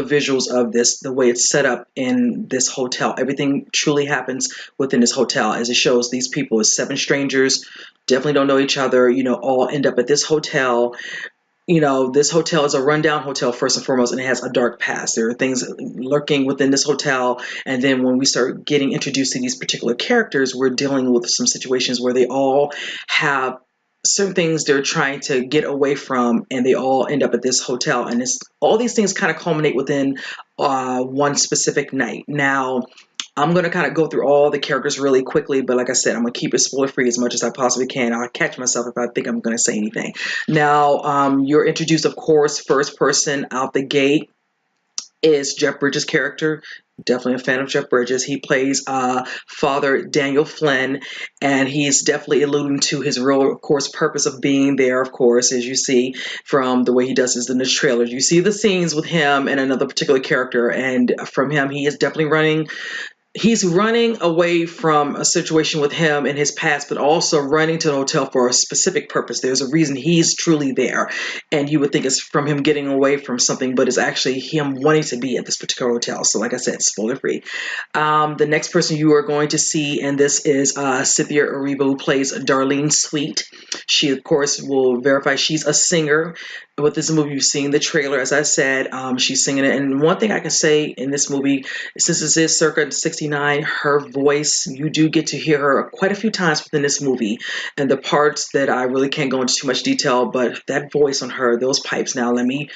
visuals of this, the way it's set up in this hotel. Everything truly happens within this hotel, as it shows these people as seven strangers, definitely don't know each other, all end up at this hotel. This hotel is a rundown hotel first and foremost, and it has a dark past. There are things lurking within this hotel, and then when we start getting introduced to these particular characters, we're dealing with some situations where they all have certain things they're trying to get away from, and they all end up at this hotel, and it's all these things kind of culminate within one specific night. Now, I'm going to kind of go through all the characters really quickly, but like I said, I'm going to keep it spoiler free as much as I possibly can. I'll catch myself if I think I'm going to say anything. Now, you're introduced, of course, first person out the gate is Jeff Bridges' character. Definitely a fan of Jeff Bridges. He plays Father Daniel Flynn, and he's definitely alluding to his real, of course, purpose of being there, of course, as you see from the way he does this in the trailers. You see the scenes with him and another particular character, and from him, he is definitely running. He's running away from a situation with him in his past, but also running to the hotel for a specific purpose. There's a reason he's truly there. And you would think it's from him getting away from something, but it's actually him wanting to be at this particular hotel. So like I said, spoiler free. The next person you are going to see, and this is Cynthia Erivo, who plays Darlene Sweet. She, of course, will verify she's a singer. With this movie, you've seen the trailer, as I said, she's singing it. And one thing I can say in this movie, since this is circa 69, her voice, you do get to hear her quite a few times within this movie. And the parts that I really can't go into too much detail, but that voice on her, those pipes. Now, let me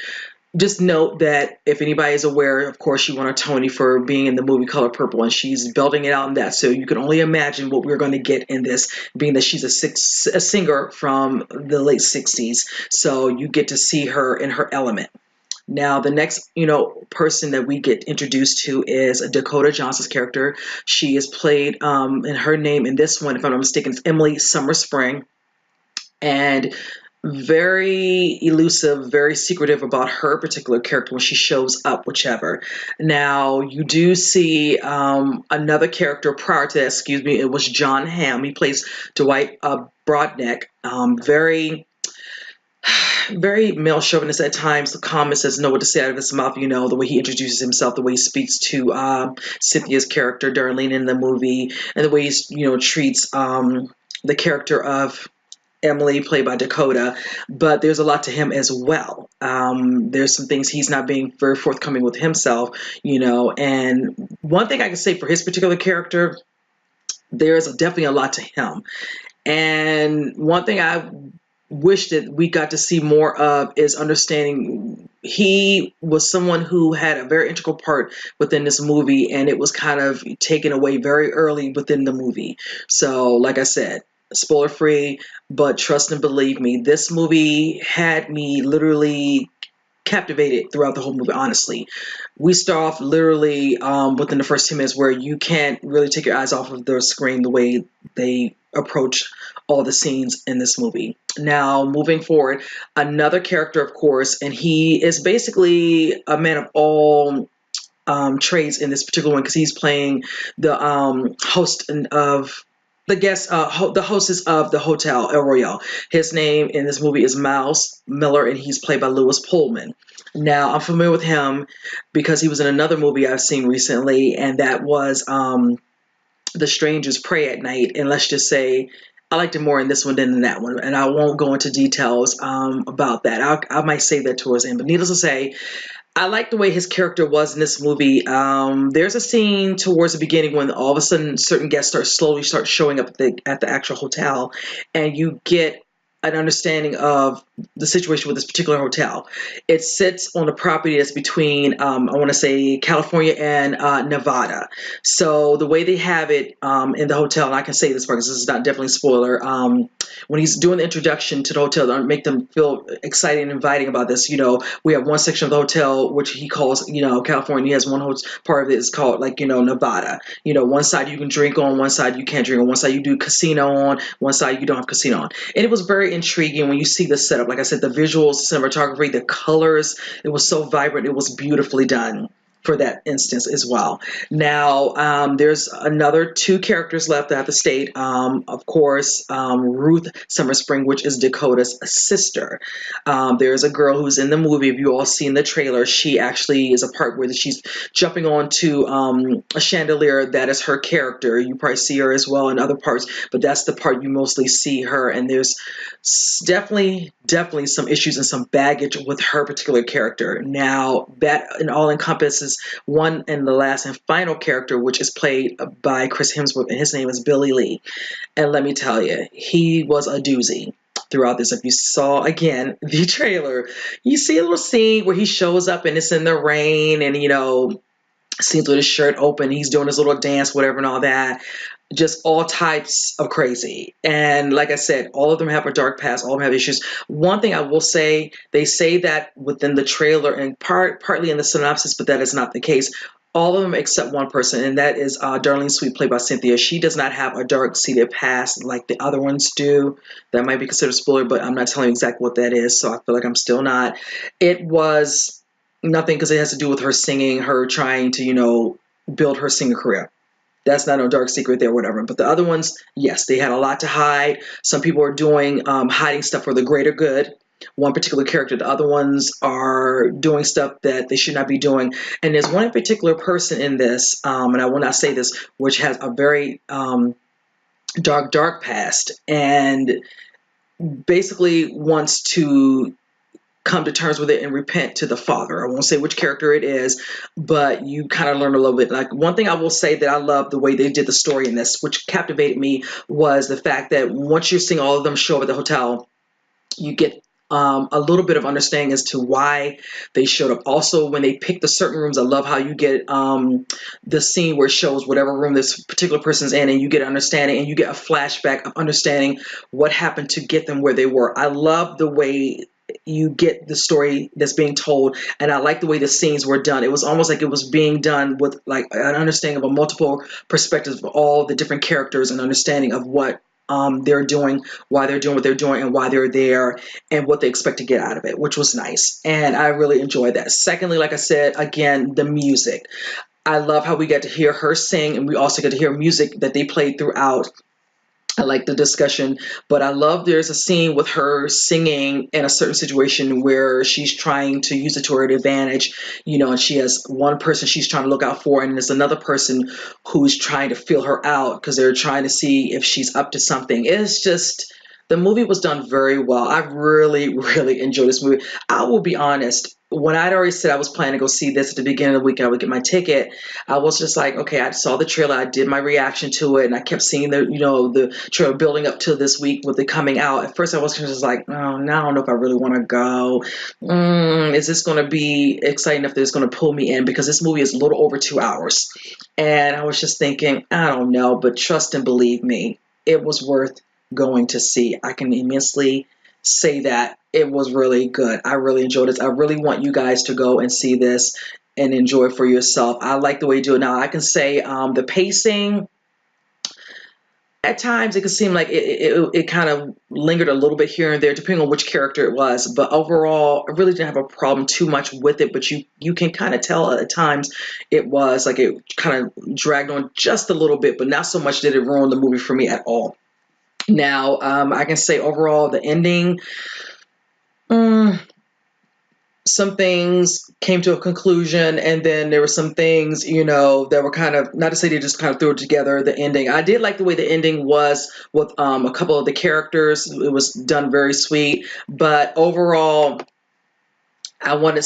just note that if anybody is aware, of course, she won a Tony for being in the movie Color Purple, and she's belting it out in that. So you can only imagine what we're going to get in this, being that she's a singer from the late 60s. So you get to see her in her element. Now, the next, person that we get introduced to is Dakota Johnson's character. She is played, in her name in this one, if I'm not mistaken, it's Emily Summerspring. And very elusive, very secretive about her particular character when she shows up, whichever. Now, you do see another character prior to that, excuse me, it was John Hamm. He plays Dwight Broadneck. Very male chauvinist at times. The comment says know what to say out of his mouth, the way he introduces himself, the way he speaks to Cynthia's character, Darlene, in the movie, and the way he, treats the character of Emily, played by Dakota, but there's a lot to him as well. There's some things he's not being very forthcoming with himself, and one thing I can say for his particular character, there's definitely a lot to him. And one thing I wish that we got to see more of is understanding he was someone who had a very integral part within this movie, and it was kind of taken away very early within the movie. So, like I said, spoiler free, but trust and believe me, this movie had me literally captivated throughout the whole movie. Honestly, we start off literally within the first 10 minutes where you can't really take your eyes off of the screen the way they approach all the scenes in this movie. Now, moving forward, another character, of course, and he is basically a man of all trades in this particular one, because he's playing the host of the guest, the hostess of the hotel, El Royale. His name in this movie is Miles Miller, and he's played by Lewis Pullman. Now, I'm familiar with him because he was in another movie I've seen recently, and that was The Strangers Pray at Night. And let's just say I liked him more in this one than in that one, and I won't go into details about that. I might say that towards the end, but needless to say, I like the way his character was in this movie. There's a scene towards the beginning when all of a sudden certain guests slowly start showing up at the actual hotel, and you get an understanding of the situation with this particular hotel. It sits on a property that's between, I want to say, California and Nevada. So the way they have it in the hotel, and I can say this because this is not definitely a spoiler, when he's doing the introduction to the hotel to make them feel excited and inviting about this, we have one section of the hotel which he calls, California. He has one part of it is called Nevada. One side you can drink on, one side you can't drink on, one side you do casino on, one side you don't have casino on. And it was very intriguing when you see the setup. Like I said, the visuals, cinematography, the colors, it was so vibrant. It was beautifully done. for that instance as well. Now, there's another two characters left that I have to state. Of course, Ruth Summerspring, which is Dakota's sister. There's a girl who's in the movie. If you all seen the trailer, she actually is a part where she's jumping onto a chandelier. That is her character. You probably see her as well in other parts, but that's the part you mostly see her. And there's definitely some issues and some baggage with her particular character. Now, that and all encompasses one and the last and final character, which is played by Chris Hemsworth, and his name is Billy Lee. And let me tell you, he was a doozy throughout this. If you saw again the trailer, you see a little scene where he shows up and it's in the rain, and scenes with his shirt open, he's doing his little dance, whatever, and all that. Just all types of crazy. And like I said, all of them have a dark past, all of them have issues. One thing I will say, they say that within the trailer and partly in the synopsis, but that is not the case. All of them except one person, and that is Darlene Sweet, played by Cynthia. She does not have a dark-seated past like the other ones do. That might be considered a spoiler, but I'm not telling you exactly what that is, so I feel like I'm still not. It was nothing because it has to do with her singing, her trying to, build her singer career. That's not a dark secret there, whatever. But the other ones, yes, they had a lot to hide. Some people are doing hiding stuff for the greater good. One particular character, the other ones are doing stuff that they should not be doing. And there's one particular person in this, and I will not say this, which has a very dark past, and basically wants to come to terms with it and repent to the Father. I won't say which character it is, but you kind of learn a little bit. Like, one thing I will say that I love the way they did the story in this, which captivated me, was the fact that once you're seeing all of them show up at the hotel, you get a little bit of understanding as to why they showed up. Also, when they pick the certain rooms, I love how you get the scene where it shows whatever room this particular person's in, and you get understanding, and you get a flashback of understanding what happened to get them where they were. I love the way you get the story that's being told, and I like the way the scenes were done. It was almost like it was being done with like an understanding of a multiple perspectives of all the different characters, and understanding of what they're doing, why they're doing what they're doing, and why they're there, and what they expect to get out of it, which was nice. And I really enjoyed that. Secondly, like I said, again, the music. I love how we get to hear her sing, and we also get to hear music that they played throughout. I like the discussion, but I love there's a scene with her singing in a certain situation where she's trying to use it to her advantage, and she has one person she's trying to look out for, and there's another person who's trying to feel her out because they're trying to see if she's up to something. It's just, the movie was done very well. I really, really enjoyed this movie. I will be honest. When I'd already said I was planning to go see this at the beginning of the week, I would get my ticket. I was just like, okay, I saw the trailer, I did my reaction to it, and I kept seeing the trailer building up to this week with it coming out. At first, I was just like, oh, now I don't know if I really want to go. Is this going to be exciting enough that it's going to pull me in? Because this movie is a little over 2 hours, and I was just thinking, I don't know, but trust and believe me, it was worth going to see. I can immensely say that it was really good. I really enjoyed it. I really want you guys to go and see this and enjoy it for yourself. I like the way you do it. Now, I can say the pacing, at times it could seem like it kind of lingered a little bit here and there, depending on which character it was. But overall, I really didn't have a problem too much with it. But you can kind of tell at times it was like it kind of dragged on just a little bit, but not so much did it ruin the movie for me at all. Now, I can say overall, the ending, some things came to a conclusion, and then there were some things, that were kind of, not to say they just kind of threw it together, the ending. I did like the way the ending was with a couple of the characters. It was done very sweet, but overall, I wanted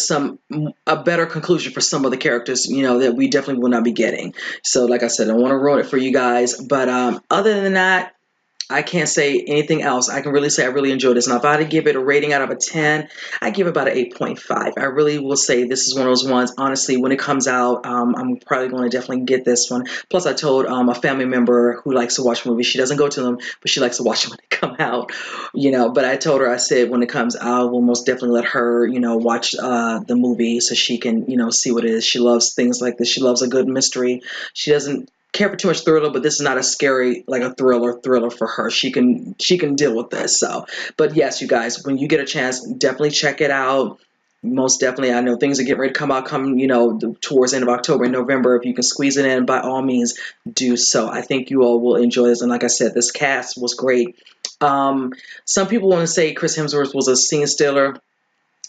a better conclusion for some of the characters, that we definitely will not be getting. So, like I said, I don't want to ruin it for you guys, but other than that, I can't say anything else. I can really say I really enjoyed this. Now, if I had to give it a rating out of a 10, I give it about an 8.5. I really will say this is one of those ones, honestly, when it comes out, I'm probably going to definitely get this one. Plus, I told a family member who likes to watch movies. She doesn't go to them, but she likes to watch them when they come out, But I told her, I said, when it comes out, we'll most definitely let her, watch the movie so she can, see what it is. She loves things like this. She loves a good mystery. She doesn't care for too much thriller, but this is not a scary, like a thriller for her. She can deal with this. So, but yes, you guys, when you get a chance, definitely check it out. Most definitely. I know things are getting ready to come out, towards the end of October and November. If you can squeeze it in, by all means, do so. I think you all will enjoy this. And like I said, this cast was great. Um, some people want to say Chris Hemsworth was a scene stealer.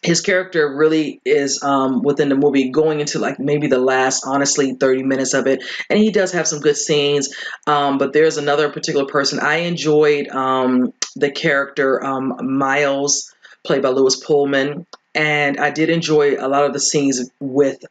His character really is, within the movie, going into like maybe the last, honestly, 30 minutes of it, and he does have some good scenes. But there's another particular person I enjoyed, the character, Miles, played by Lewis Pullman, and I did enjoy a lot of the scenes with,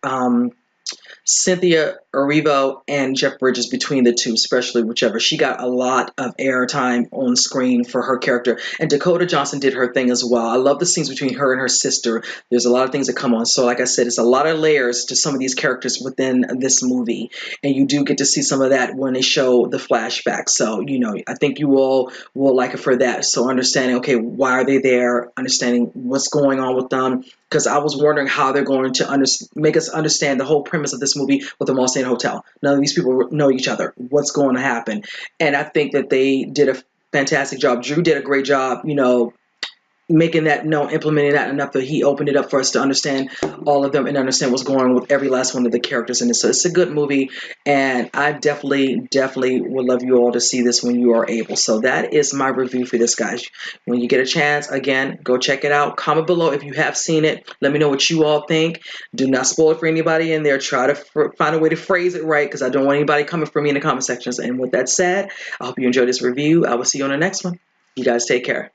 Cynthia Erivo and Jeff Bridges, between the two, especially whichever. She got a lot of airtime on screen for her character. And Dakota Johnson did her thing as well. I love the scenes between her and her sister. There's a lot of things that come on. So, like I said, it's a lot of layers to some of these characters within this movie. And you do get to see some of that when they show the flashback. So, I think you all will like it for that. So, understanding, okay, why are they there? Understanding what's going on with them, because I was wondering how they're going to make us understand the whole premise of this movie with them all staying in a hotel. None of these people know each other. What's going to happen? And I think that they did a fantastic job. Drew did a great job, making that known, implementing that enough that he opened it up for us to understand all of them and understand what's going on with every last one of the characters in it. So it's a good movie, and I definitely, definitely would love you all to see this when you are able. So that is my review for this, guys. When you get a chance, again, go check it out. Comment below if you have seen it. Let me know what you all think. Do not spoil it for anybody in there. Try to find a way to phrase it right, because I don't want anybody coming for me in the comment sections. And with that said, I hope you enjoyed this review. I will see you on the next one. You guys take care.